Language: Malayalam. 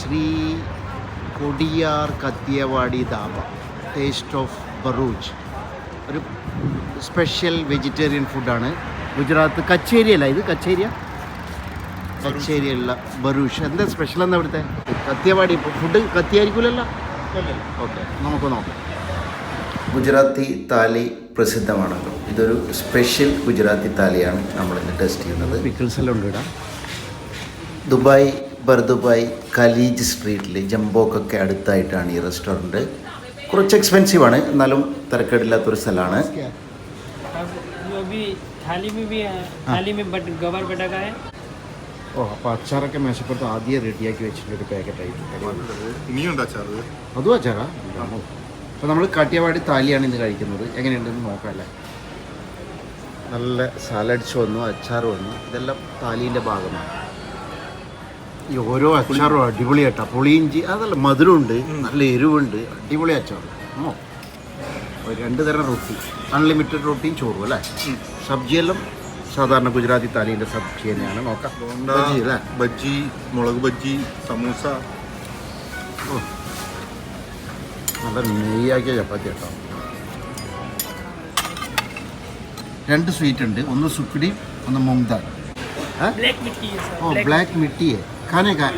Shri Kodiyar Kathiyawadi dhaba, taste of Bharuch. ഒരു സ്പെഷ്യൽ വെജിറ്റേറിയൻ ഫുഡാണ്. ഗുജറാത്ത് കച്ചേരി അല്ല ഇത്, കച്ചേരിയല്ല ബറൂച്ച്. എന്താ സ്പെഷ്യൽ എന്താ ഇവിടുത്തെ? കത്തിയവാടി ഫുഡ് കത്തിയായിരിക്കില്ലല്ലോ. ഓക്കെ, നമുക്ക് നോക്കാം. ഗുജറാത്തി താലി പ്രസിദ്ധമാണല്ലോ. ഇതൊരു സ്പെഷ്യൽ ഗുജറാത്തി താലിയാണ് നമ്മളിന്ന് ടെസ്റ്റ് ചെയ്യുന്നത്. പിക്കിൾസ് എല്ലാം ഉണ്ട് ഇവിടെ. ദുബായ് ബർദുബായ് ഖലീജ് സ്ട്രീറ്റിൽ ജംബോക്കൊക്കെ അടുത്തായിട്ടാണ് ഈ റെസ്റ്റോറൻറ്റ്. കുറച്ച് എക്സ്പെൻസീവാണ്, എന്നാലും തിരക്കേടില്ലാത്തൊരു സ്ഥലമാണ്. ഓ, അപ്പോൾ അച്ചാറൊക്കെ മേശപ്പുറത്ത് ആദ്യം റെഡിയാക്കി വെച്ചിട്ടൊരു പാക്കറ്റായിട്ട്. അതും അച്ചാറാ? അപ്പോൾ നമ്മൾ കാട്ടിയവാടി താലിയാണ് ഇന്ന് കഴിക്കുന്നത്. എങ്ങനെയുണ്ടെന്ന് നോക്കാമല്ലേ. നല്ല സാലഡ്സ് വന്നു, അച്ചാർ വന്നു. ഇതെല്ലാം താലീൻ്റെ ഭാഗമാണ്. ഈ ഓരോ അച്ചാറും അടിപൊളിയായിട്ടാ. പുളിയിഞ്ചി അതല്ല, മധുരമുണ്ട്, നല്ല എരിവുണ്ട്, അടിപൊളി അച്ചാർ. ഒരു 2 തരം റൊട്ടി, അൺലിമിറ്റഡ് റൊട്ടിയും ചോറും അല്ലേ. സബ്ജിയെല്ലാം സാധാരണ ഗുജറാത്തി താലീൻ്റെ സബ്ജി തന്നെയാണ്. നോക്കാം. ബജ്ജി അല്ലേ, ബജ്ജി, മുളക് ബജ്ജി, സമൂസ. ഓ, നല്ല നെയ്യാക്കിയ ചപ്പാത്തി കേട്ടോ. 2 സ്വീറ്റ് ഉണ്ട്, ഒന്ന് സുക്കടി, ഒന്ന് മൂങ് ദാൽ. ഓ, ബ്ലാക്ക് മിട്ടി है खाने का